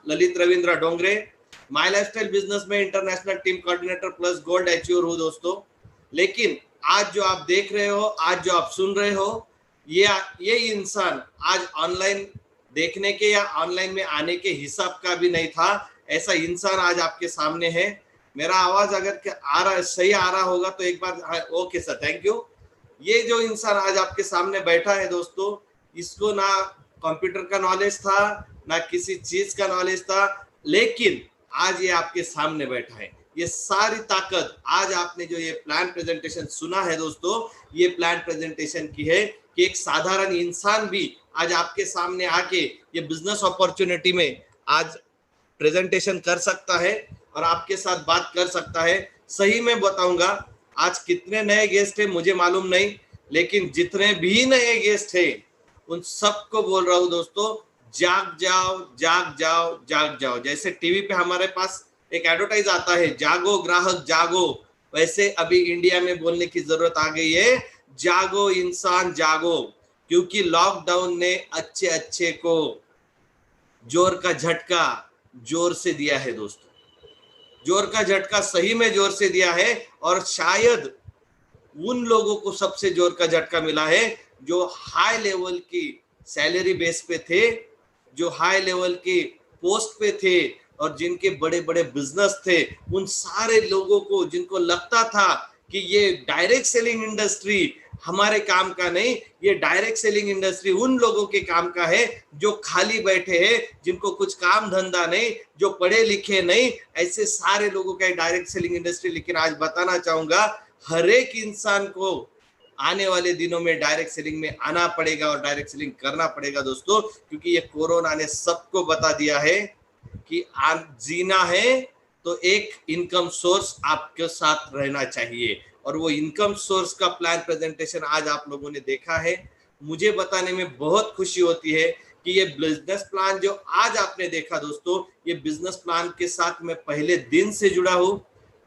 Lalit Ravindra Dongre, my lifestyle business में international team coordinator plus gold achiever हूँ दोस्तों। लेकिन आज जो आप देख रहे हो, आज जो आप सुन रहे हो, ये इंसान आज ऑनलाइन देखने के या ऑनलाइन में आने के हिसाब का भी नहीं था। ऐसा इंसान आज आपके सामने है। मेरा आवाज अगर आ रहा सही आ रहा होगा तो एक बार ओके सर, थैंक यू। ये जो इंसान आज आपके सामने बैठा है दोस्तों, इसको ना कंप्यूटर का नॉलेज था, ना किसी चीज का नॉलेज था, लेकिन आज ये आपके सामने बैठा है। ये सारी ताकत आज आपने जो ये प्लान प्रेजेंटेशन सुना है दोस्तों, ये प्लान प्रेजेंटेशन की है कि एक साधारण इंसान भी आज आपके सामने आके ये बिजनेस अपॉर्चुनिटी में आज प्रेजेंटेशन कर सकता है और आपके साथ बात कर सकता है। सही में बताऊंगा, आज कितने नए गेस्ट हैं मुझे मालूम नहीं, लेकिन जितने भी नए गेस्ट हैं उन सबको बोल रहा हूं दोस्तों, जाग जाओ जाग जाओ जाग जाओ। जैसे टीवी पे हमारे पास एक एडवर्टाइज आता है, जागो ग्राहक जागो, वैसे अभी इंडिया में बोलने की जरूरत आ गई है, जागो इंसान जागो। क्योंकि लॉकडाउन ने अच्छे अच्छे को जोर का झटका जोर से दिया है दोस्तों, जोर का झटका सही में जोर से दिया है। और शायद उन लोगों को सबसे जोर का झटका मिला है जो हाई लेवल की सैलरी बेस पे थे, जो हाई लेवल की पोस्ट पे थे और जिनके बड़े बड़े बिजनेस थे। उन सारे लोगों को जिनको लगता था कि ये डायरेक्ट सेलिंग इंडस्ट्री हमारे काम का नहीं, ये डायरेक्ट सेलिंग इंडस्ट्री उन लोगों के काम का है जो खाली बैठे हैं, जिनको कुछ काम धंधा नहीं, जो पढ़े लिखे नहीं, ऐसे सारे लोगों का डायरेक्ट सेलिंग इंडस्ट्री। लेकिन आज बताना चाहूंगा, हर एक इंसान को आने वाले दिनों में डायरेक्ट सेलिंग में आना पड़ेगा और डायरेक्ट सेलिंग करना पड़ेगा दोस्तों, क्योंकि ये कोरोना ने सबको बता दिया है कि आप जीना है तो एक इनकम सोर्स आपके साथ रहना चाहिए। और वो इनकम सोर्स का प्लान प्रेजेंटेशन आज आप लोगों ने देखा है। मुझे बताने में बहुत खुशी होती है कि ये बिजनेस प्लान जो आज आपने देखा दोस्तों, ये बिजनेस प्लान के साथ मैं पहले दिन से जुड़ा हूं।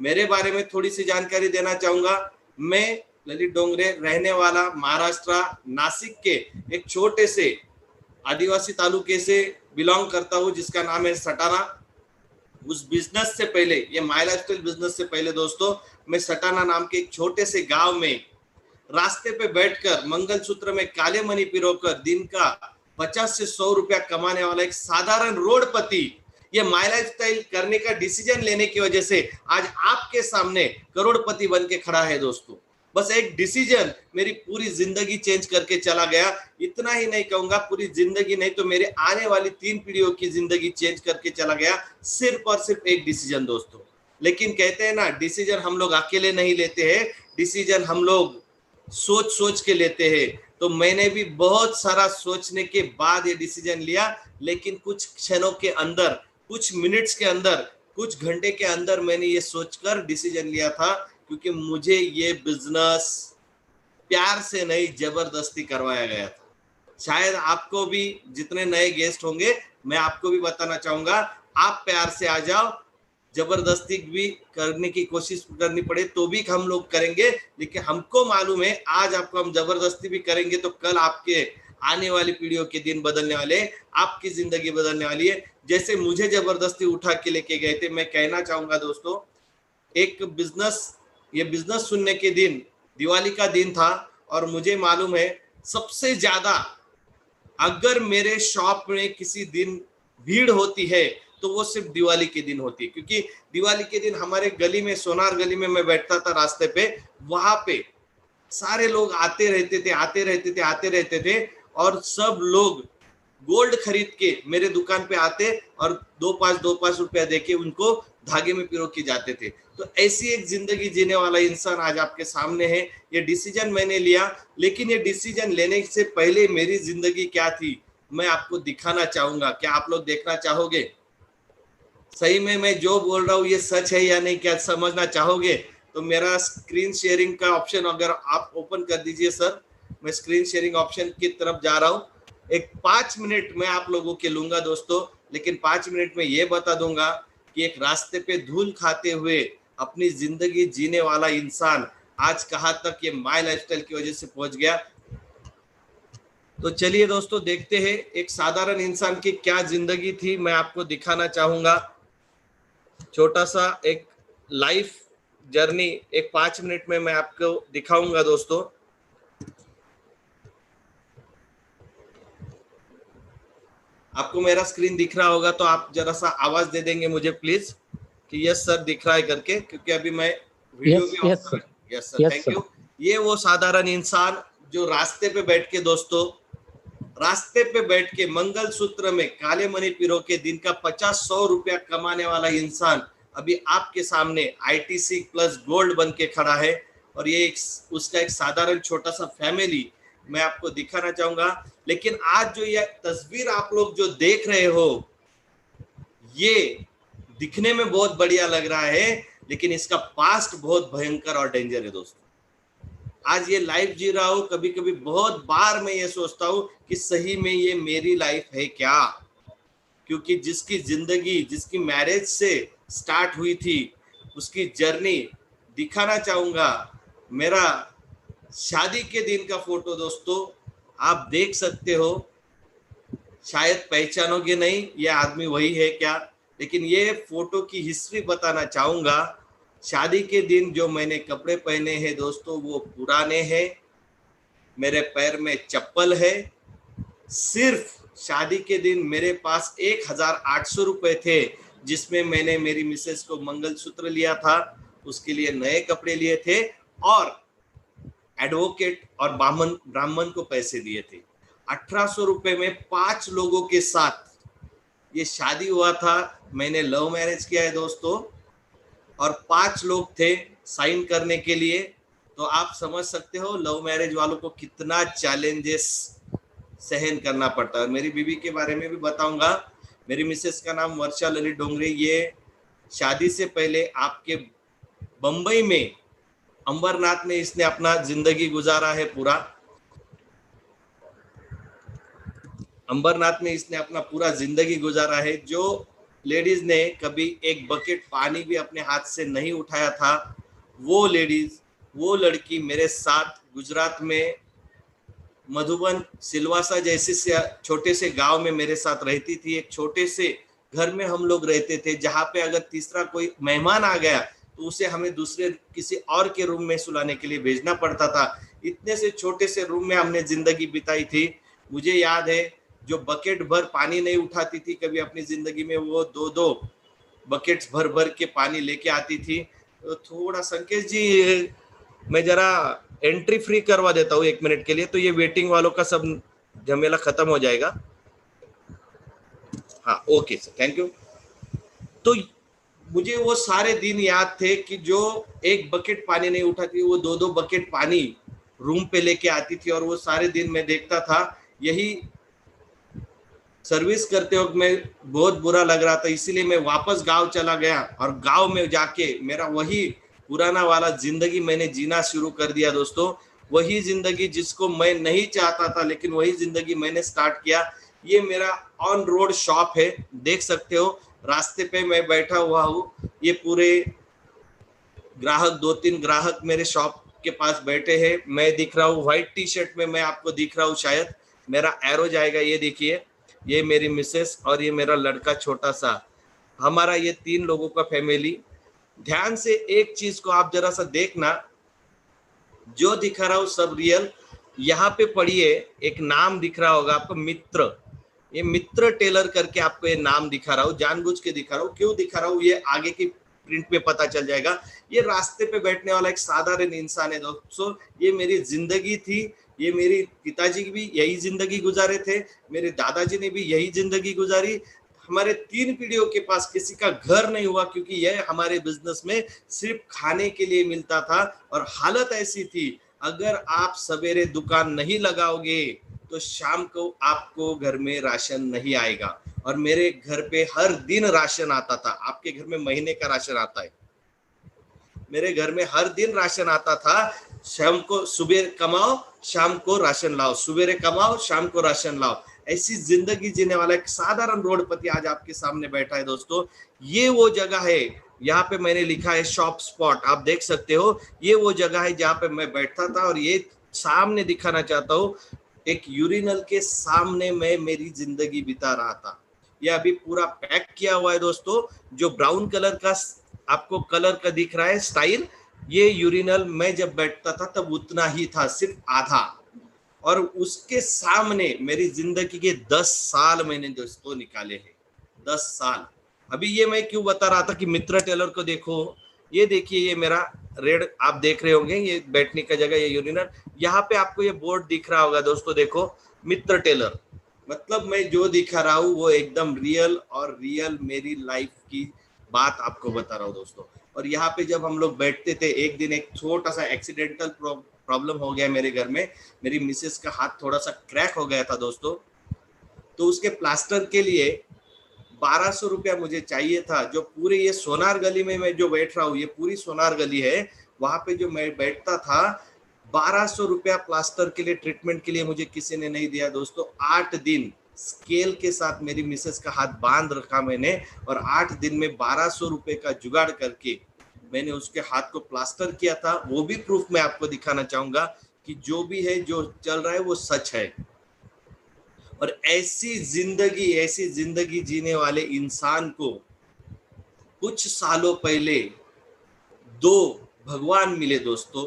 मेरे बारे में थोड़ी सी जानकारी देना चाहूंगा। मैं ललित डोंगरे, रहने वाला महाराष्ट्र नासिक के एक छोटे से आदिवासी तालुके से बिलोंग करता हूं, जिसका नाम है सटाना। उस बिजनेस से पहले, ये माय लाइफस्टाइल बिजनेस से पहले दोस्तों, मैं सटाना नाम के एक छोटे से गांव में रास्ते पे बैठकर मंगलसूत्र में काले मणि पिरोकर दिन का 50 से 100 रुपया कमाने वाला एक साधारण रोडपति, ये माय लाइफस्टाइल करने का डिसीजन लेने की वजह से आज आपके सामने करोड़पति बन के खड़ा है दोस्तों। बस एक डिसीजन मेरी पूरी जिंदगी चेंज करके चला गया। इतना ही नहीं कहूंगा, पूरी जिंदगी नहीं तो मेरे आने वाली 3 पीढ़ियों की जिंदगी चेंज करके चला गया, सिर्फ और सिर्फ एक डिसीजन दोस्तों। लेकिन कहते हैं ना, डिसीजन हम लोग अकेले नहीं लेते हैं, डिसीजन हम लोग सोच सोच के लेते हैं। तो मैंने भी बहुत सारा सोचने के बाद ये डिसीजन लिया, लेकिन कुछ क्षणों के अंदर, कुछ मिनट्स के अंदर, कुछ घंटे के अंदर मैंने ये सोचकर डिसीजन लिया था, क्योंकि मुझे ये बिजनेस प्यार से नहीं जबरदस्ती करवाया गया था। शायद आपको भी, जितने नए गेस्ट होंगे, मैं आपको भी बताना चाहूंगा, आप प्यार से आ जाओ, जबरदस्ती भी करने की कोशिश करनी पड़े तो भी हम लोग करेंगे। लेकिन हमको मालूम है आज आपको हम जबरदस्ती भी करेंगे तो कल आपके आने वाली पीढ़ियों के दिन बदलने वाले, आपकी जिंदगी बदलने वाली है। जैसे मुझे जबरदस्ती उठा के लेके गए थे। मैं कहना चाहूंगा दोस्तों, एक बिजनेस, ये बिजनेस सुनने के दिन दिवाली का दिन था और मुझे मालूम है सबसे ज्यादा अगर मेरे शॉप में किसी दिन भीड़ होती है तो वो सिर्फ दिवाली के दिन होती है। क्योंकि दिवाली के दिन हमारे गली में, सोनार गली में मैं बैठता था रास्ते पे, वहां पे सारे लोग आते रहते थे और सब लोग गोल्ड खरीद के मेरे दुकान पे आते और 2-5 रुपया देके उनको धागे में पिरो के जाते थे। तो ऐसी एक जिंदगी जीने वाला इंसान आज आपके सामने है। ये डिसीजन मैंने लिया, लेकिन ये डिसीजन लेने से पहले मेरी जिंदगी क्या थी मैं आपको दिखाना चाहूंगा। क्या आप लोग देखना चाहोगे सही में मैं जो बोल रहा हूँ ये सच है या नहीं? क्या समझना चाहोगे? तो मेरा स्क्रीन शेयरिंग का ऑप्शन अगर आप ओपन कर दीजिए सर, मैं स्क्रीन शेयरिंग ऑप्शन की तरफ जा रहा हूँ। एक 5 मिनट मैं आप लोगों के लूंगा दोस्तों, लेकिन 5 मिनट में ये बता दूंगा कि एक रास्ते पे धूल खाते हुए अपनी जिंदगी जीने वाला इंसान आज कहाँ तक ये माय लाइफस्टाइल की वजह से पहुंच गया। तो चलिए दोस्तों देखते हैं एक साधारण इंसान की क्या जिंदगी थी। मैं आपको दिखाना चाहूंगा छोटा सा एक लाइफ जर्नी, एक 5 मिनट में मैं आपको दिखाऊंगा दोस्तों। आपको मेरा स्क्रीन दिख रहा होगा तो आप जरा सा आवाज दे देंगे मुझे प्लीज कि यस सर दिख रहा है करके, क्योंकि अभी मैं वीडियो भी ऑफ कर। Yes sir, thank you. ये वो साधारण इंसान जो रास्ते पे बैठ के दोस्तों, रास्ते पे बैठ के मंगलसूत्र में काले मणि पिरो के दिन का 50-100 रुपया कमाने वाला इंसान अभी आपके सामने आईटीसी प्लस गोल्ड बन के खड़ा है। और ये उसका एक साधारण छोटा सा फैमिली मैं आपको दिखाना चाहूंगा। लेकिन आज जो ये तस्वीर आप लोग जो देख रहे हो, ये दिखने में बहुत बढ़िया लग रहा है, लेकिन इसका पास्ट बहुत भयंकर और डेंजर है दोस्तों। आज ये लाइफ जी रहा हूं, कभी कभी बहुत बार मैं ये सोचता हूं कि सही में ये मेरी लाइफ है क्या, क्योंकि जिसकी जिंदगी, जिसकी मैरिज से स्टार्ट हुई थी, उसकी जर्नी दिखाना चाहूंगा। मेरा शादी के दिन का फोटो दोस्तों आप देख सकते हो, शायद पहचानोगे नहीं ये आदमी वही है क्या, लेकिन ये फोटो की हिस्ट्री बताना चाहूंगा। शादी के दिन जो मैंने कपड़े पहने हैं दोस्तों वो पुराने हैं, मेरे पैर में चप्पल है। सिर्फ शादी के दिन मेरे पास 1800 रुपए थे, जिसमें मैंने मेरी मिसेस को मंगलसूत्र लिया था, उसके लिए नए कपड़े लिए थे और एडवोकेट और ब्राह्मण को पैसे दिए थे। 1800 रुपए में 5 लोगों के साथ ये शादी हुआ था। मैंने लव मैरिज किया है दोस्तों, और 5 लोग थे साइन करने के लिए। तो आप समझ सकते हो लव मैरिज वालों को कितना चैलेंजेस सहन करना पड़ता है। मेरी बीवी के बारे में भी बताऊंगा। मेरी मिसेस का नाम वर्षा ललित डोंगरे। ये शादी से पहले आपके बंबई में अंबरनाथ में इसने अपना जिंदगी गुजारा है पूरा। अंबरनाथ में इसने अपना पूरा जिंदगी गुजारा है। जो लेडीज ने कभी एक बकेट पानी भी अपने हाथ से नहीं उठाया था, वो लेडीज, वो लड़की मेरे साथ गुजरात में मधुबन सिलवासा जैसे छोटे से गांव में मेरे साथ रहती थी। एक छोटे से घर में हम लोग रहते थे, जहां पे अगर तीसरा कोई मेहमान आ गया तो उसे हमें दूसरे किसी और के रूम में सुलाने के लिए भेजना पड़ता था। इतने से छोटे से रूम में हमने जिंदगी बिताई थी। मुझे याद है जो बकेट भर पानी नहीं उठाती थी कभी अपनी जिंदगी में, वो 2-2 बकेट्स भर भर के पानी लेके आती थी। तो थोड़ा संकेत जी मैं जरा एंट्री फ्री करवा देता हूँ 1 मिनट के लिए, तो ये वेटिंग वालों का सब झमेला खत्म हो जाएगा। हाँ ओके सर, थैंक यू। तो मुझे वो सारे दिन याद थे कि जो एक बकेट पानी नहीं उठाती, वो 2-2 बकेट पानी रूम पे लेके आती थी। और वो सारे दिन मैं देखता था। यही सर्विस करते वक्त मैं बहुत बुरा लग रहा था, इसीलिए मैं वापस गांव चला गया और गांव में जाके मेरा वही पुराना वाला जिंदगी मैंने जीना शुरू कर दिया दोस्तों। वही जिंदगी जिसको मैं नहीं चाहता था, लेकिन वही जिंदगी मैंने स्टार्ट किया। ये मेरा ऑन रोड शॉप है, देख सकते हो। रास्ते पे मैं बैठा हुआ हूँ। ये पूरे ग्राहक, 2-3 ग्राहक मेरे शॉप के पास बैठे हैं। मैं दिख रहा हूँ व्हाइट टी शर्ट में, मैं आपको दिख रहा हूँ, शायद मेरा एरो जाएगा। ये देखिए, ये मेरी मिसेस और ये मेरा लड़का छोटा सा, हमारा ये 3 लोगों का फैमिली। ध्यान से एक चीज को आप जरा सा देखना, जो दिखा रहा हूँ सब रियल। यहाँ पे पढ़िए, एक नाम दिख रहा होगा आपको, मित्र। ये मित्र टेलर करके आपको ये नाम दिखा रहा हूँ, जानबूझ के दिखा रहा हूँ। क्यों दिखा रहा हूँ ये आगे की प्रिंट में पता चल जाएगा। ये रास्ते पे बैठने वाला एक साधारण इंसान है दोस्तों। ये मेरी जिंदगी थी। ये मेरे पिताजी भी यही जिंदगी गुजारे थे, मेरे दादाजी ने भी यही जिंदगी गुजारी। हमारे 3 पीढ़ियों के पास किसी का घर नहीं हुआ, क्योंकि यह हमारे बिजनेस में सिर्फ खाने के लिए मिलता था। और हालत ऐसी थी, अगर आप सवेरे दुकान नहीं लगाओगे तो शाम को आपको घर में राशन नहीं आएगा। और मेरे घर पे हर दिन राशन आता था। आपके घर में महीने का राशन आता है, मेरे घर में हर दिन राशन आता था। शाम को, सुबह कमाओ शाम को राशन लाओ, सुबह कमाओ शाम को राशन लाओ। ऐसी जिंदगी जीने वाला एक साधारण रोडपति आज आपके सामने बैठा है दोस्तों। ये वो जगह है, यहाँ पे मैंने लिखा है शॉप स्पॉट, आप देख सकते हो। ये वो जगह है जहाँ पे मैं बैठता था। और ये सामने दिखाना चाहता हूँ, एक यूरिनल के सामने मैं मेरी जिंदगी बिता रहा था। ये अभी पूरा पैक किया हुआ है दोस्तों। जो ब्राउन कलर का आपको कलर का दिख रहा है स्टाइल, ये यूरिनल मैं जब बैठता था तब उतना ही था, सिर्फ आधा। और उसके सामने मेरी जिंदगी के 10 साल मैंने दोस्तों निकाले हैं, 10 साल। अभी ये मैं क्यों बता रहा था कि मित्र टेलर को देखो, ये देखिए, ये मेरा रेड आप देख रहे होंगे, ये बैठने का जगह, ये यूरिनल। यहाँ पे आपको ये बोर्ड दिख रहा होगा दोस्तों, देखो, मित्र टेलर। मतलब मैं जो दिखा रहा हूँ वो एकदम रियल और रियल मेरी लाइफ की बात आपको बता रहा हूँ दोस्तों। और यहाँ पे जब हम लोग बैठते थे, एक दिन एक छोटा सा एक्सीडेंटल प्रॉब्लम हो गया मेरे घर में। मेरी मिसेस का हाथ थोड़ा सा क्रैक हो गया था दोस्तों, तो उसके प्लास्टर के लिए 1200 रुपया मुझे चाहिए था। जो पूरी ये सोनार गली में मैं जो बैठ रहा हूँ, ये पूरी सोनार गली है, वहां पे जो मैं बैठता था, 1200 रुपया प्लास्टर के लिए, ट्रीटमेंट के लिए मुझे किसी ने नहीं दिया दोस्तों। 8 दिन स्केल के साथ मेरी मिसेस का हाथ बांध रखा मैंने, और 8 दिन में 1200 रुपए का जुगाड़ करके मैंने उसके हाथ को प्लास्टर किया था। वो भी प्रूफ मैं आपको दिखाना चाहूंगा कि जो भी है, जो चल रहा है वो सच है। और ऐसी जिंदगी जीने वाले इंसान को कुछ सालों पहले दो भगवान मिले दोस्तों।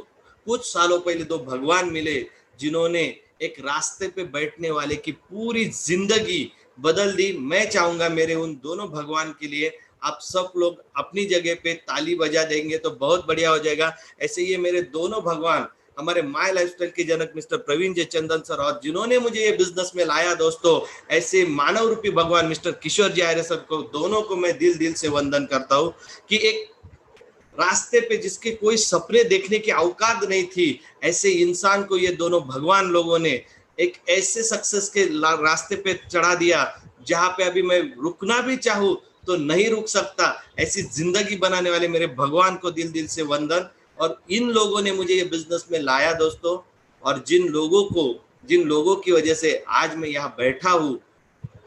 कुछ सालों पहले दो भगवान मिले, जिन्होंने एक रास्ते पे बैठने वाले की पूरी जिंदगी बदल दी। मैं चाहूंगा मेरे उन दोनों भगवान के लिए आप सब लोग अपनी जगह पे ताली बजा देंगे तो बहुत बढ़िया हो जाएगा। ऐसे ये मेरे दोनों भगवान, हमारे माय लाइफस्टाइल के जनक मिस्टर प्रवीण जे चंदन सर, और जिन्होंने मुझे ये बिजनेस में लाया दोस्तों, ऐसे मानव रूपी भगवान मिस्टर किशोर जी आर्य सर को, दोनों को मैं दिल से वंदन करता हूँ कि एक रास्ते पे जिसके कोई सपने देखने की औकात नहीं थी, ऐसे इंसान को ये दोनों भगवान लोगों ने एक ऐसे सक्सेस के रास्ते पे चढ़ा दिया, जहां पे अभी मैं रुकना भी चाहूं तो नहीं रुक सकता। ऐसी जिंदगी बनाने वाले मेरे भगवान को दिल से वंदन। और इन लोगों ने मुझे ये बिजनेस में लाया दोस्तों, और जिन लोगों की वजह से आज मैं यहाँ बैठा हूँ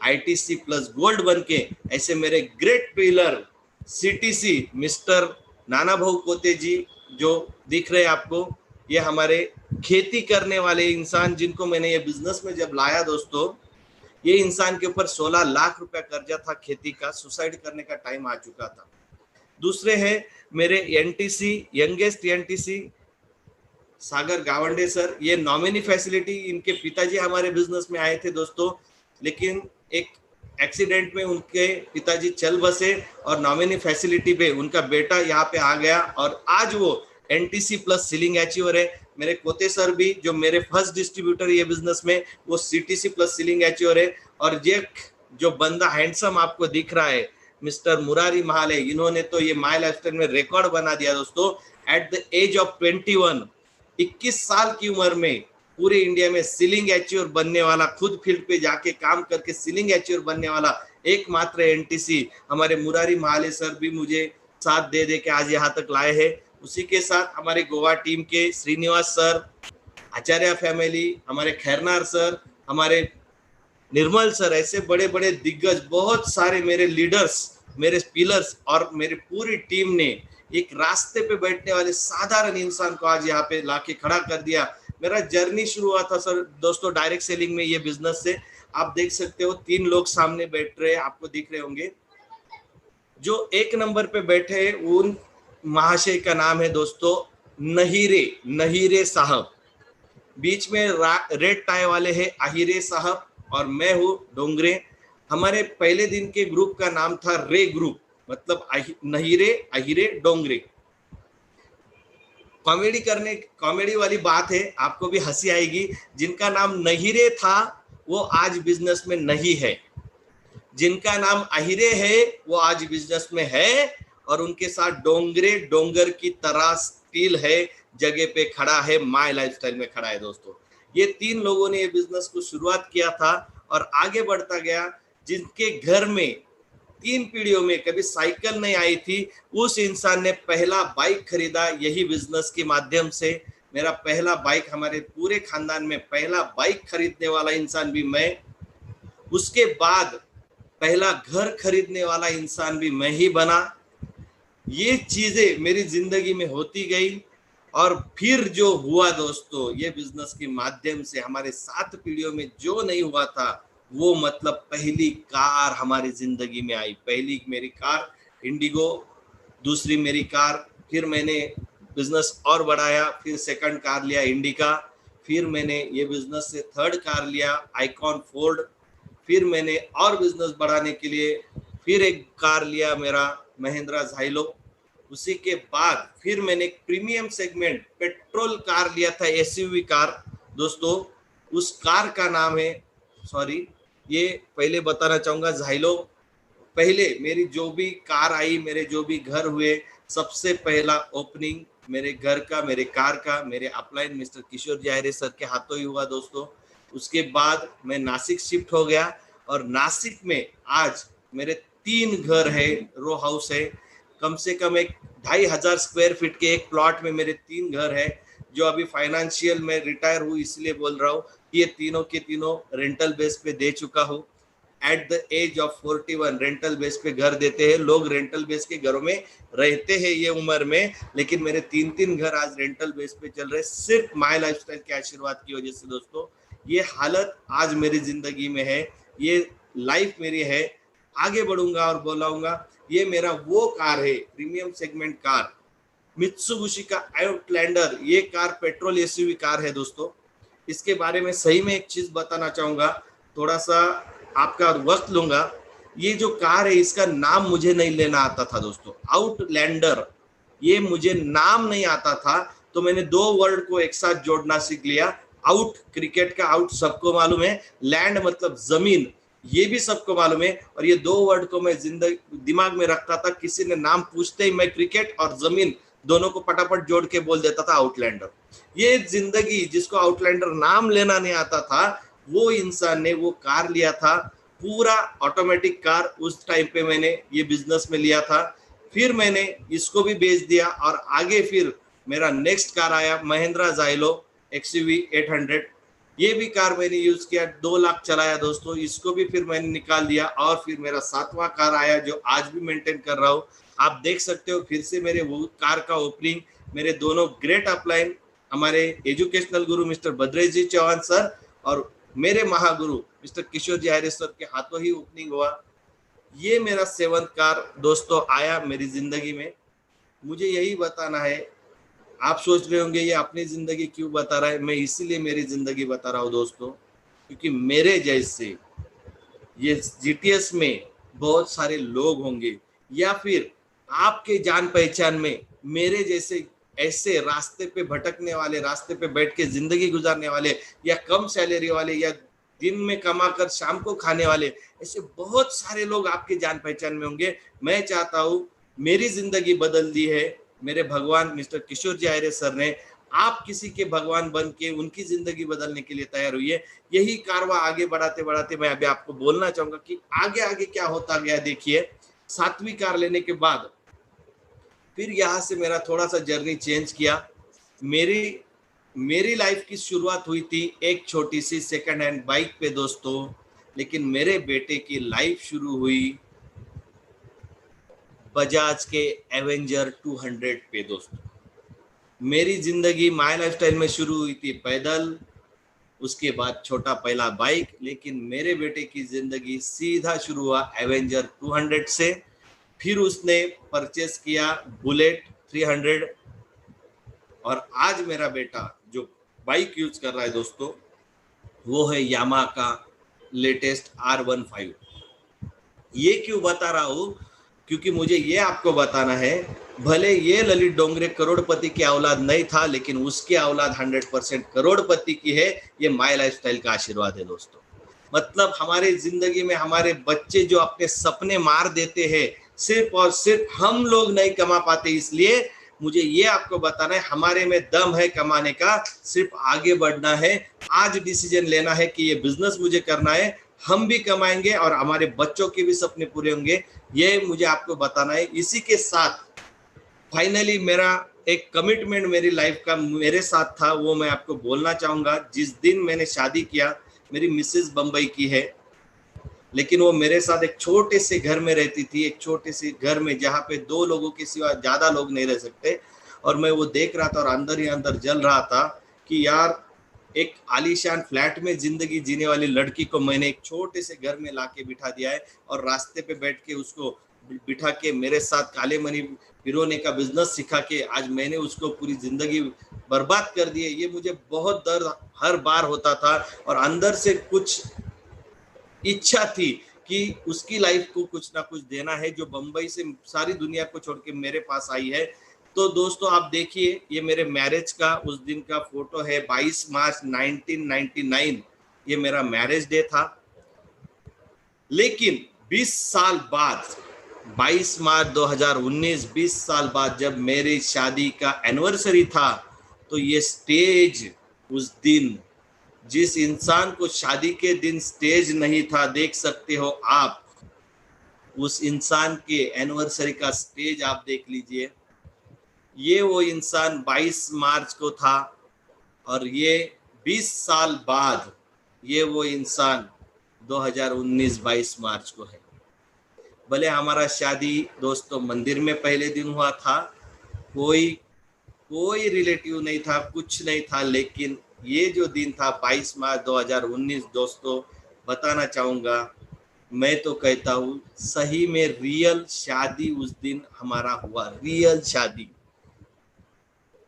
ITC प्लस गोल्ड बन के, ऐसे मेरे ग्रेट पिलर CTC मिस्टर नाना भाऊ पोते जी जो दिख रहे हैं आपको, ये हमारे खेती करने वाले इंसान, जिनको मैंने ये बिजनेस में जब लाया दोस्तों, ये इंसान के ऊपर 16 लाख रुपया कर्जा था खेती का, सुसाइड करने का टाइम आ चुका था। दूसरे हैं मेरे NTC, यंगेस्ट NTC सागर गावंडे सर। ये नॉमिनी फैसिलिटी, इनके पिताजी हमारे बिजनेस में आए थे दोस्तों, लेकिन एक एक्सीडेंट में उनके पिताजी चल बसे और नॉमिनी फैसिलिटी पे उनका बेटा यहाँ पे आ गया, और आज वो NTC प्लस सीलिंग अचीवर है। मेरे कोते सर भी, जो मेरे फर्स्ट डिस्ट्रीब्यूटर ये बिजनेस में, वो CTC प्लस सीलिंग अचीवर है। और ये जो बंदा हैंडसम आपको दिख रहा है, मिस्टर मुरारी महाले, इन्होंने तो ये माय लाइफस्टाइल में रिकॉर्ड बना दिया दोस्तों। एट द एज ऑफ 21 साल की उम्र में पूरे इंडिया में सीलिंग अचीवर बनने वाला, खुद फील्ड पे जाके काम करके सीलिंग अचीवर बनने वाला एकमात्र NTC हमारे मुरारी महाले सर भी मुझे साथ दे के आज यहाँ तक लाए हैं। उसी के साथ हमारे गोवा टीम के श्रीनिवास सर, आचार्य फैमिली, हमारे खैरनार सर, हमारे निर्मल सर, ऐसे बड़े बड़े दिग्गज, बहुत सारे मेरे लीडर्स, मेरे पिलर्स और मेरी पूरी टीम ने एक रास्ते पे बैठने वाले साधारण इंसान को आज यहाँ पे लाके खड़ा कर दिया। मेरा जर्नी शुरू हुआ था सर दोस्तों डायरेक्ट सेलिंग में, ये बिजनेस से। आप देख सकते हो 3 लोग सामने बैठ रहे हैं, आपको दिख रहे होंगे। जो 1 नंबर पे बैठे हैं उन महाशय का नाम है दोस्तों नहीरे साहब। बीच में रेड टाई वाले हैं आहिरे साहब, और मैं हूँ डोंगरे। हमारे पहले दिन के ग्रुप का नाम था रे ग्रुप, मतलब नहीरे आहिरे डोंगरे। कॉमेडी वाली बात है, आपको भी हंसी आएगी। जिनका नाम नहीरे था वो आज बिजनेस में नहीं है, जिनका नाम आहिरे है वो आज बिजनेस में है, और उनके साथ डोंगरे डोंगर की तरह स्टील है, जगह पे खड़ा है, माय लाइफस्टाइल में खड़ा है दोस्तों। ये 3 लोगों ने ये बिजनेस को शुरुआत किया था और आगे बढ़ता गया। जिनके घर में 3 पीढ़ियों में कभी साइकिल नहीं आई थी, उस इंसान ने पहला बाइक खरीदा यही बिजनेस के माध्यम से। मेरा पहला बाइक, हमारे पूरे खानदान में पहला बाइक खरीदने वाला इंसान भी मैं। उसके बाद पहला घर खरीदने वाला इंसान भी मैं ही बना। ये चीजें मेरी जिंदगी में होती गई। और फिर जो हुआ दोस्तों, ये बिजनेस के माध्यम से हमारे 7 पीढ़ियों में जो नहीं हुआ था, वो मतलब पहली कार हमारी जिंदगी में आई। पहली मेरी कार इंडिगो, दूसरी मेरी कार, फिर मैंने बिजनेस और बढ़ाया, फिर सेकंड कार लिया इंडिका, फिर मैंने ये बिजनेस से थर्ड कार लिया आइकॉन फोर्ड, फिर मैंने और बिजनेस बढ़ाने के लिए फिर एक कार लिया मेरा महिंद्रा झाइलो। उसी के बाद फिर मैंने एक प्रीमियम सेगमेंट पेट्रोल कार लिया था, एसयूवी कार दोस्तों। उस कार का नाम है, सॉरी ये पहले बताना चाहूंगा, झाइलो। पहले मेरी जो भी कार आई, मेरे जो भी घर हुए, सबसे पहला ओपनिंग मेरे घर का, मेरे कार का, मेरे अपलाइन मिस्टर किशोर जी आहिरे सर के हाथों ही हुआ दोस्तों। उसके बाद मैं नासिक शिफ्ट हो गया और नासिक में आज मेरे 3 घर है, रो हाउस है, कम से कम एक 2500 स्क्वायर फीट के एक प्लॉट में मेरे 3 घर है, जो अभी फाइनेंशियल में रिटायर हूँ इसलिए बोल रहा हूँ, ये तीनों के तीनों रेंटल बेस पे दे चुका हूँ। At the age of 41 rental base पे घर देते हैं लोग, रेंटल बेस के घरों में रहते हैं ये उम्र में, लेकिन मेरे 3 घर आज रेंटल बेस पे चल रहे, सिर्फ माय लाइफस्टाइल के आशीर्वाद की वजह से दोस्तों। ये हालत आज मेरी जिंदगी में है, ये लाइफ मेरी है। आगे बढ़ूंगा और बोलाऊंगा। ये मेरा वो कार है, प्रीमियम सेगमेंट कार, मित्सुबिशी का आउटलैंडर। ये कार पेट्रोल एसयूवी कार है दोस्तों। इसके बारे में सही में एक चीज बताना चाहूंगा, थोड़ा सा आपका वक्त लूंगा। ये जो कार है इसका नाम मुझे नहीं लेना आता था दोस्तों, आउटलैंडर, ये मुझे नाम नहीं आता था, तो मैंने 2 वर्ड को एक साथ जोड़ना सीख लिया। आउट, क्रिकेट का आउट सबको मालूम है, लैंड मतलब जमीन, ये भी सबको मालूम है, और ये 2 वर्ड को मैं जिंदगी दिमाग में रखता था। किसी ने नाम पूछते ही मैं क्रिकेट और जमीन दोनों को फटाफट जोड़ के बोल देता था आउटलैंडर। ये जिंदगी, जिसको आउटलैंडर नाम लेना नहीं आता था, वो इंसान ने वो कार लिया था, पूरा ऑटोमेटिक कार। उस टाइम पे मैंने ये बिजनेस में लिया था, फिर मैंने इसको भी बेच दिया और आगे फिर मेरा नेक्स्ट कार आया महिंद्रा जाइलो एक्सयूवी 800। ये भी कार मैंने यूज किया, 2 लाख चलाया दोस्तों, इसको भी फिर मैंने निकाल दिया। और फिर मेरा 7वां कार आया जो आज भी मेंटेन कर रहा हूँ, आप देख सकते हो। फिर से मेरे वो कार का ओपनिंग मेरे दोनों ग्रेट अपलाइन, हमारे एजुकेशनल गुरु मिस्टर भद्रेश जी चौहान सर और मेरे महागुरु मिस्टर किशोर जी आहिरे सर के हाथों ही ओपनिंग हुआ। ये मेरा 7th कार दोस्तों आया मेरी जिंदगी में। मुझे यही बताना है, आप सोच रहे होंगे ये अपनी जिंदगी क्यों बता रहा है, मैं इसीलिए मेरी जिंदगी बता रहा हूँ दोस्तों, क्योंकि मेरे जैसे ये जीटीएस में बहुत सारे लोग होंगे, या फिर आपके जान पहचान में मेरे जैसे ऐसे रास्ते पे भटकने वाले, रास्ते पे बैठ के जिंदगी गुजारने वाले, या कम सैलरी वाले, या दिन में कमाकर शाम को खाने वाले, ऐसे बहुत सारे लोग आपके जान पहचान में होंगे। मैं चाहता हूँ, मेरी जिंदगी बदल दी है मेरे भगवान मिस्टर किशोर जी आहिरे सर ने, आप किसी के भगवान बन के उनकी जिंदगी बदलने के लिए तैयार हुई है। यही कारवा आगे बढ़ाते बढ़ाते मैं अभी आपको बोलना चाहूंगा कि आगे आगे क्या होता गया। देखिए 7वीं कार लेने के बाद फिर यहाँ से मेरा थोड़ा सा जर्नी चेंज किया। मेरी लाइफ की शुरुआत हुई थी एक छोटी सी सेकंड हैंड बाइक पे दोस्तों, लेकिन मेरे बेटे की लाइफ शुरू हुई बजाज के एवेंजर 200 पे दोस्तों। मेरी जिंदगी माय लाइफस्टाइल में शुरू हुई थी पैदल, उसके बाद छोटा पहला बाइक, लेकिन मेरे बेटे की जिंदगी सीधा शुरू हुआ एवेंजर 200 से। फिर उसने परचेस किया बुलेट 300, और आज मेरा बेटा जो बाइक यूज कर रहा है दोस्तों, वो है यामाहा का लेटेस्ट R15। ये क्यों बता रहा हूँ, क्योंकि मुझे ये आपको बताना है, भले ये ललित डोंगरे करोड़पति की औलाद नहीं था, लेकिन उसकी औलाद 100% करोड़पति की है। ये माय लाइफस्टाइल का आशीर्वाद है दोस्तों। मतलब हमारे जिंदगी में हमारे बच्चे जो अपने सपने मार देते हैं, सिर्फ और सिर्फ हम लोग नहीं कमा पाते, इसलिए मुझे ये आपको बताना है, हमारे में दम है कमाने का, सिर्फ आगे बढ़ना है। आज डिसीजन लेना है कि ये बिजनेस मुझे करना है, हम भी कमाएंगे और हमारे बच्चों के भी सपने पूरे होंगे, ये मुझे आपको बताना है। इसी के साथ फाइनली मेरा एक कमिटमेंट मेरी लाइफ का मेरे साथ था, वो मैं आपको बोलना चाहूंगा। जिस दिन मैंने शादी किया, मेरी मिसेस बम्बई की है, लेकिन वो मेरे साथ एक छोटे से घर में रहती थी, एक छोटे से घर में जहाँ पे 2 लोगों के सिवा ज्यादा लोग नहीं रह सकते। और मैं वो देख रहा था और अंदर ही अंदर जल रहा था कि यार एक आलीशान फ्लैट में जिंदगी जीने वाली लड़की को मैंने एक छोटे से घर में लाके बिठा दिया है और रास्ते पे बैठ के उसको बिठा के मेरे साथ काले मनी पिरोने का बिजनेस सिखा के आज मैंने उसको पूरी जिंदगी बर्बाद कर दी है। ये मुझे बहुत दर्द हर बार होता था और अंदर से कुछ इच्छा थी कि उसकी लाइफ को कुछ ना कुछ देना है, जो बंबई से सारी दुनिया को छोड़ के मेरे पास आई है। तो दोस्तों आप देखिए, ये मेरे मैरिज का उस दिन का फोटो है, 22 मार्च 1999, ये मेरा मैरिज डे था। लेकिन 20 साल बाद 22 मार्च 2019, 20 साल बाद जब मेरी शादी का एनिवर्सरी था, तो ये स्टेज उस दिन, जिस इंसान को शादी के दिन स्टेज नहीं था, देख सकते हो आप, उस इंसान के एनिवर्सरी का स्टेज आप देख लीजिए। ये वो इंसान 22 मार्च को था और ये 20 साल बाद ये वो इंसान 2019 22 मार्च को है। भले हमारा शादी दोस्तों मंदिर में पहले दिन हुआ था, कोई रिलेटिव नहीं था, कुछ नहीं था, लेकिन ये जो दिन था 22 मार्च 2019 दोस्तों, बताना चाहूँगा, मैं तो कहता हूँ सही में रियल शादी उस दिन हमारा हुआ, रियल शादी।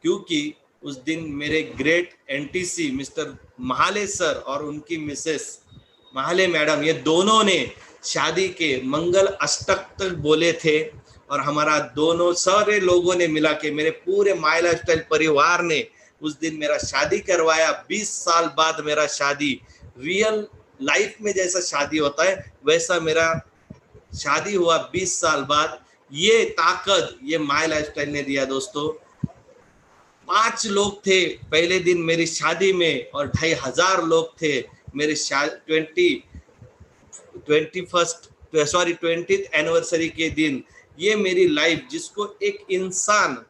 क्योंकि उस दिन मेरे great NTC mister Mahale sir और उनकी मिसेस महाले मैडम, ये दोनों ने शादी के मंगल अष्टक तक बोले थे और हमारा दोनों सारे लोगों ने मिला के, मेरे पूरे माय लाइफस्टाइल परिवार ने उस दिन मेरा शादी करवाया। 20 साल बाद मेरा शादी रियल लाइफ में जैसा शादी होता है वैसा मेरा शादी हुआ 20 साल बाद। ये ताकत ये माय लाइफस्टाइल ने दिया दोस्तों। 5 लोग थे पहले दिन मेरी शादी में और 2500 लोग थे मेरे 20th एनिवर्सरी के दिन। ये मेरी लाइफ, जिसको एक इंसान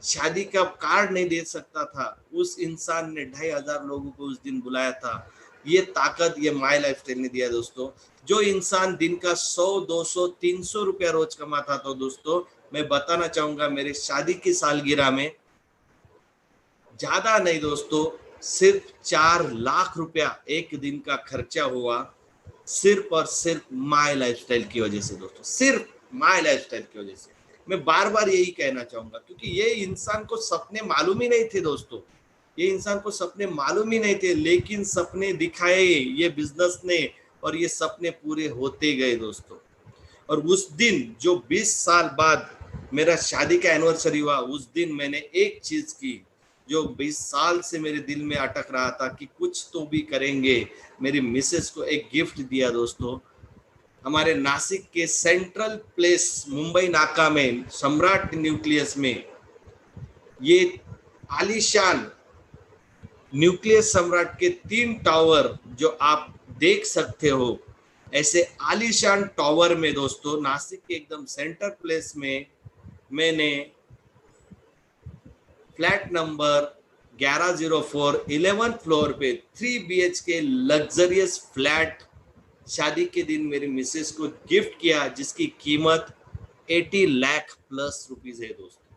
शादी का कार्ड नहीं दे सकता था, उस इंसान ने 2500 लोगों को उस दिन बुलाया था। ये ताकत ये माय लाइफस्टाइल ने दिया दोस्तों। जो इंसान दिन का 100, 200, 300 रुपया रोज कमाता था दोस्तों, मैं बताना चाहूंगा मेरे शादी की सालगिरह में ज्यादा नहीं दोस्तों, सिर्फ 4 लाख रुपया एक दिन का खर्चा हुआ, सिर्फ और सिर्फ माय लाइफस्टाइल की वजह से दोस्तों, सिर्फ माय लाइफस्टाइल की वजह से। मैं बार बार यही कहना चाहूंगा, क्योंकि ये इंसान को सपने मालूम ही नहीं थे दोस्तों, ये इंसान को सपने मालूम ही नहीं थे, लेकिन सपने दिखाए ये बिजनेस ने और ये सपने पूरे होते गए दोस्तों। और उस दिन जो 20 साल बाद मेरा शादी का एनिवर्सरी हुआ, उस दिन मैंने एक चीज की जो 20 साल से मेरे दिल में अटक रहा था कि कुछ तो भी करेंगे। मेरी मिसेस को एक गिफ्ट दिया दोस्तों। हमारे नासिक के सेंट्रल प्लेस मुंबई नाका में सम्राट न्यूक्लियस में, ये आलीशान न्यूक्लियस सम्राट के 3 टावर जो आप देख सकते हो, ऐसे आलीशान टावर में दोस्तों नासिक के एकदम सेंटर प्लेस में मैंने फ्लैट नंबर 1104 11th फ्लोर पे 3 BHK लग्जरियस फ्लैट शादी के दिन मेरी मिसेस को गिफ्ट किया, जिसकी कीमत 80 लाख प्लस रुपीस है दोस्तों।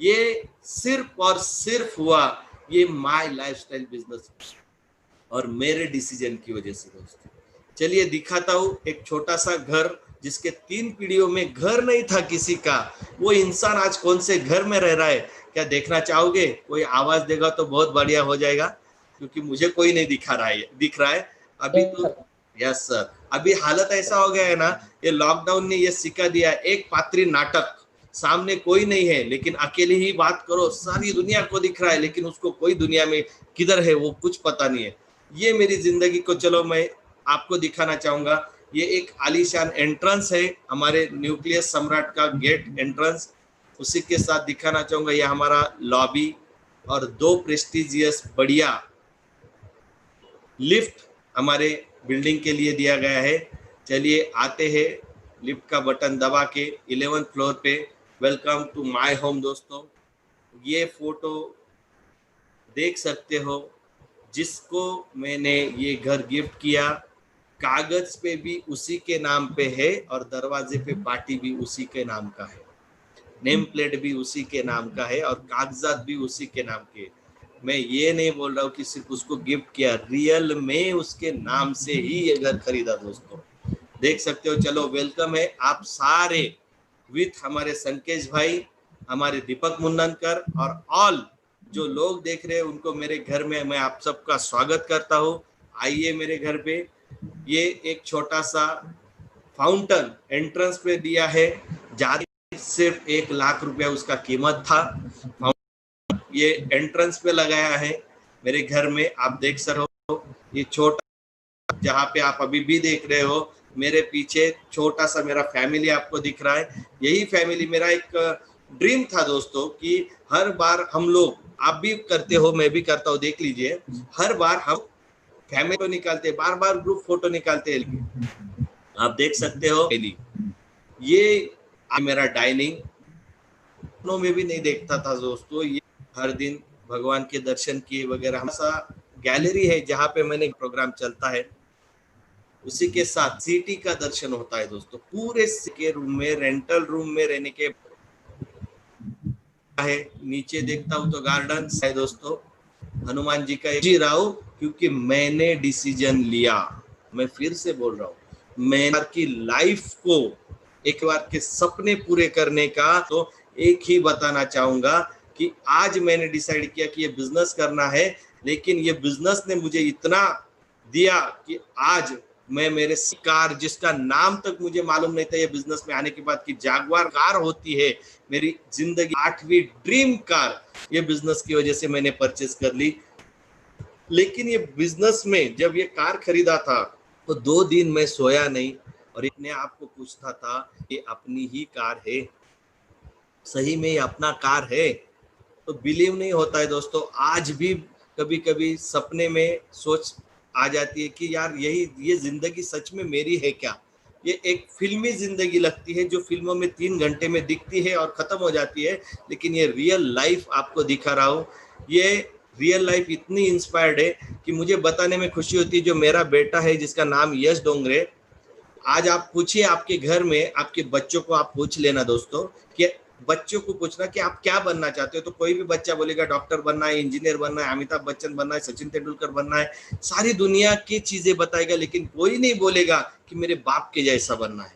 ये सिर्फ और सिर्फ हुआ ये माय लाइफस्टाइल बिजनेस और मेरे डिसीजन की वजह से दोस्तों। चलिए दिखाता हूँ एक छोटा सा घर, जिसके 3 पीढ़ियों में घर नहीं था किसी का, वो इंसान आज कौन से घर में रह रहा है, क्या देखना चाहोगे? कोई आवाज देगा तो बहुत बढ़िया हो जाएगा, क्योंकि मुझे कोई नहीं दिख रहा है अभी तो। यस सर, अभी हालत ऐसा हो गया है ना, ये लॉकडाउन ने ये सिखा दिया, एक पात्री नाटक, सामने कोई नहीं है लेकिन अकेले ही बात करो, सारी दुनिया को दिख रहा है लेकिन उसको कोई दुनिया में किधर है वो कुछ पता नहीं है। ये मेरी जिंदगी को चलो मैं आपको दिखाना चाहूंगा। ये एक आलीशान एंट्रेंस है हमारे न्यूक्लियस सम्राट का गेट एंट्रेंस, उसी के साथ दिखाना चाहूंगा ये हमारा लॉबी और 2 प्रेस्टिजियस बढ़िया लिफ्ट हमारे बिल्डिंग के लिए दिया गया है। चलिए आते हैं लिफ्ट का बटन दबा के 11th फ्लोर पे। वेलकम टू माय होम दोस्तों। ये फोटो देख सकते हो, जिसको मैंने ये घर गिफ्ट किया, कागज पे भी उसी के नाम पे है और दरवाजे पे पार्टी भी उसी के नाम का है। नेम प्लेट भी उसी के नाम का है और कागजात भी उसी के नाम के। मैं ये नहीं बोल रहा हूँ कि सिर्फ उसको गिफ्ट किया, रियल में उसके नाम से ही ये घर खरीदा दोस्तों। देख सकते हो। चलो वेलकम है आप सारे विथ हमारे संकेश भाई, हमारे दीपक मुन्ननकर और ऑल जो लोग देख रहे हैं उनको मेरे घर में मैं आप सबका स्वागत करता हूँ। आइए मेरे घर पे। ये एक छोटा सा फाउंटन एंट्रेंस पे दिया है, ज्यादा सिर्फ 1 लाख रुपया उसका कीमत था। ये एंट्रेंस पे लगाया है मेरे घर में, आप देख सकते हो। ये छोटा जहाँ पे आप अभी भी देख रहे हो, मेरे पीछे छोटा सा मेरा फैमिली आपको दिख रहा है। यही फैमिली मेरा एक ड्रीम था दोस्तों कि हर बार हम लोग, आप भी करते हो मैं भी करता हूँ, देख लीजिए, हर बार हम फैमिली तो निकालते, बार बार ग्रुप फोटो निकालते हैं। आप देख सकते हो ये मेरा डाइनिंग में भी नहीं देखता था दोस्तों। ये हर दिन भगवान के दर्शन किए वगैरह, हमारा गैलरी है जहाँ पे मैंने प्रोग्राम चलता है, उसी के साथ सिटी का दर्शन होता है दोस्तों। पूरे के रूम में, रेंटल रूम में रहने के है। नीचे देखता हूँ तो गार्डन है दोस्तों, हनुमान जी का जी रहा हूँ क्योंकि मैंने डिसीजन लिया। मैं फिर से बोल रहा हूँ, मैंने की लाइफ को एक बार के सपने पूरे करने का तो एक ही बताना चाहूंगा कि आज मैंने डिसाइड किया कि ये बिजनेस करना है। लेकिन ये बिजनेस ने मुझे इतना दिया कि आज मैं मेरे कार, जिसका नाम तक मुझे मालूम नहीं था ये बिजनेस में आने के बाद कि जैगुआर कार होती है, मेरी जिंदगी 8वीं ड्रीम कार ये बिजनेस की वजह से मैंने परचेस कर ली। लेकिन ये बिजनेस में जब ये कार खरीदा था तो 2 दिन मैं सोया नहीं और अपने आप को पूछता था ये अपनी ही कार है, सही में ये अपना कार है? तो बिलीव नहीं होता है दोस्तों। आज भी कभी कभी सपने में सोच आ जाती है कि यार यही ये जिंदगी सच में मेरी है क्या? ये एक फिल्मी जिंदगी लगती है जो फिल्मों में 3 घंटे में दिखती है और खत्म हो जाती है, लेकिन ये रियल लाइफ आपको दिखा रहा हूँ। ये रियल लाइफ इतनी इंस्पायर्ड है कि मुझे बताने में खुशी होती है। जो मेरा बेटा है जिसका नाम यश डोंगरे, आज आप पूछिए आपके घर में आपके बच्चों को, आप पूछ लेना दोस्तों कि बच्चों को पूछना कि आप क्या बनना चाहते हो, तो कोई भी बच्चा बोलेगा डॉक्टर बनना है, इंजीनियर बनना है, अमिताभ बच्चन बनना है, सचिन तेंदुलकर बनना है, सारी दुनिया की चीजें बताएगा, लेकिन कोई नहीं बोलेगा कि मेरे बाप के जैसा बनना है।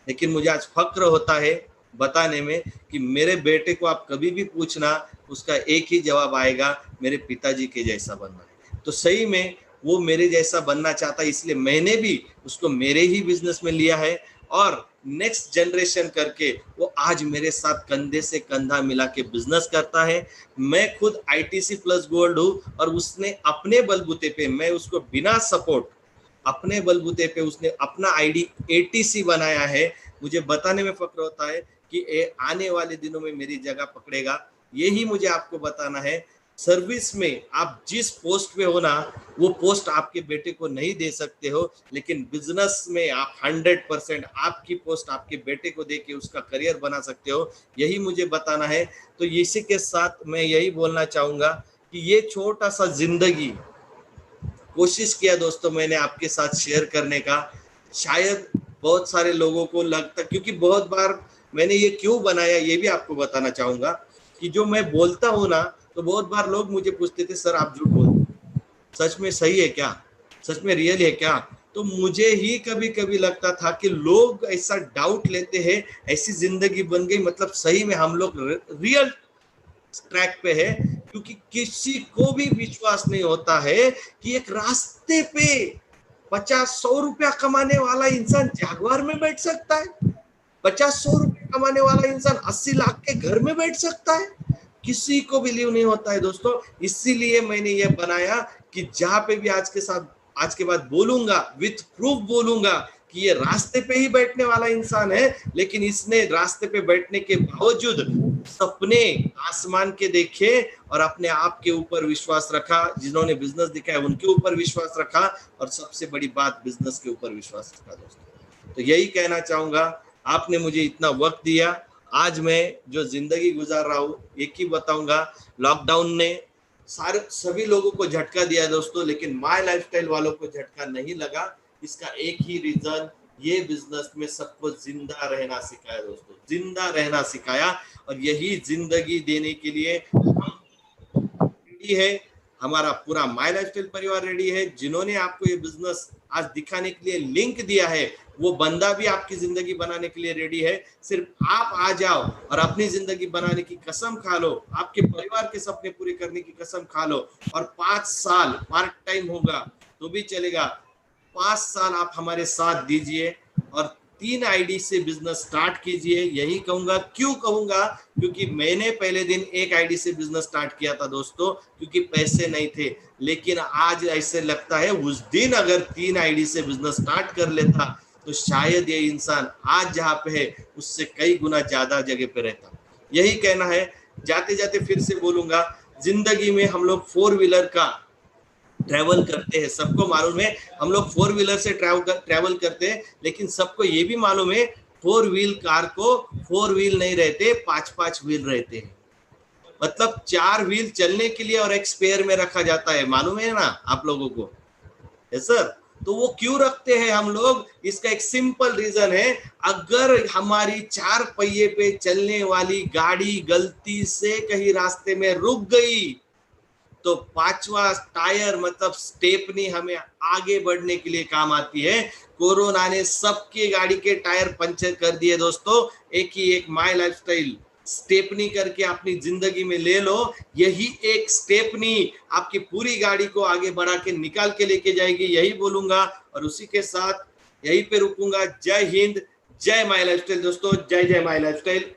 लेकिन मुझे आज फक्र होता है बताने में कि मेरे बेटे को आप कभी भी पूछना, उसका एक ही जवाब आएगा, मेरे पिताजी के जैसा बनना है। तो सही में वो मेरे जैसा बनना चाहता है, इसलिए मैंने भी उसको मेरे ही बिजनेस में लिया है और नेक्स्ट जनरेशन करके वो आज मेरे साथ कंधे से कंधा मिला के बिजनेस करता है। मैं खुद ITC प्लस गोल्ड हूँ और उसने अपने बलबूते पे, मैं उसको बिना सपोर्ट, अपने बलबूते पे उसने अपना ID ATC बनाया है। मुझे बताने में फक्र होता है कि आने वाले दिनों में मेरी जगह पकड़ेगा। यही मुझे आपको बताना है। सर्विस में आप जिस पोस्ट पे हो ना, वो पोस्ट आपके बेटे को नहीं दे सकते हो, लेकिन बिजनेस में आप 100% आपकी पोस्ट आपके बेटे को दे के उसका करियर बना सकते हो। यही मुझे बताना है। तो इसी के साथ मैं यही बोलना चाहूंगा कि ये छोटा सा जिंदगी कोशिश किया दोस्तों मैंने आपके साथ शेयर करने का। शायद बहुत सारे लोगों को लगता, क्योंकि बहुत बार मैंने ये क्यों बनाया ये भी आपको बताना चाहूंगा कि जो मैं बोलता हूँ ना, तो बहुत बार लोग मुझे पूछते थे सर आप झूठ बोलते, सच में सही है क्या, सच में रियल है क्या? तो मुझे ही कभी कभी लगता था कि लोग ऐसा डाउट लेते हैं, ऐसी जिंदगी बन गई, मतलब सही में हम लोग रियल ट्रैक पे है, क्योंकि किसी को भी विश्वास नहीं होता है कि एक रास्ते पे 50-100 रुपया कमाने वाला इंसान जैगुआर में बैठ सकता है, 50-100 रुपये कमाने वाला इंसान 80 लाख के घर में बैठ सकता है। किसी को बिलीव नहीं होता है दोस्तों। इसीलिए मैंने ये बनाया कि जहां पे भी आज के बाद बोलूंगा, विथ प्रूफ बोलूंगा कि ये रास्ते पे ही बैठने वाला इंसान है, लेकिन इसने रास्ते पे बैठने के बावजूद सपने आसमान के देखे और अपने आप के ऊपर विश्वास रखा। जिन्होंने बिजनेस दिखाया उनके ऊपर विश्वास रखा और सबसे बड़ी बात बिजनेस के ऊपर विश्वास रखा दोस्तों। तो यही कहना चाहूंगा, आपने मुझे इतना वक्त दिया। आज मैं जो जिंदगी गुजार रहा हूँ एक ही बताऊंगा, लॉकडाउन ने सभी लोगों को झटका दिया दोस्तों, लेकिन माय लाइफस्टाइल वालों को झटका नहीं लगा। इसका एक ही रीजन ये बिजनेस में सबको जिंदा रहना सिखाया दोस्तों, जिंदा रहना सिखाया। और यही जिंदगी देने के लिए हम रेडी है, हमारा पूरा माय लाइफस्टाइल परिवार रेडी है। जिन्होंने आपको ये बिजनेस आज दिखाने के लिए लिंक दिया है, वो बंदा भी आपकी जिंदगी बनाने के लिए रेडी है। सिर्फ आप आ जाओ और अपनी जिंदगी बनाने की कसम खा लो, आपके परिवार के सपने पूरे करने की कसम खा लो। और 5 साल पार्ट टाइम होगा तो भी चलेगा, 5 साल आप हमारे साथ दीजिए और 3 आईडी से बिजनेस स्टार्ट कीजिए। यही कहूंगा, क्यों कहूंगा, क्योंकि मैंने पहले दिन 1 आईडी से बिजनेस स्टार्ट किया था दोस्तों, क्योंकि पैसे नहीं थे। लेकिन आज ऐसे लगता है उस दिन अगर 3 आईडी से बिजनेस स्टार्ट कर लेता तो शायद ये इंसान आज जहां पे है उससे कई गुना ज्यादा जगह पे रहता। यही कहना है, जाते जाते फिर से बोलूंगा, जिंदगी में हम लोग 4 व्हीलर का ट्रैवल करते हैं, सबको मालूम है हम लोग 4 व्हीलर से ट्रैवल करते हैं। लेकिन सबको ये भी मालूम है 4 व्हील कार को 4 व्हील नहीं रहते, 5-5 व्हील रहते हैं। मतलब 4 व्हील चलने के लिए और एक स्पेयर में रखा जाता है, मालूम है ना आप लोगों को? Yes sir. तो वो क्यों रखते हैं हम लोग? इसका एक सिंपल रीजन है, अगर हमारी 4 पहिए पे चलने वाली गाड़ी गलती से कहीं रास्ते में रुक गई तो 5वां टायर मतलब स्टेपनी हमें आगे बढ़ने के लिए काम आती है। कोरोना ने सबकी गाड़ी के टायर पंचर कर दिए दोस्तों। एक ही एक माय लाइफस्टाइल स्टेपनी करके अपनी जिंदगी में ले लो। यही एक स्टेपनी आपकी पूरी गाड़ी को आगे बढ़ा के निकाल के लेके जाएगी, यही बोलूंगा। और उसी के साथ यहीं पे रुकूंगा। जय हिंद, जय माय लाइफस्टाइल दोस्तों, जय जय माय लाइफस्टाइल।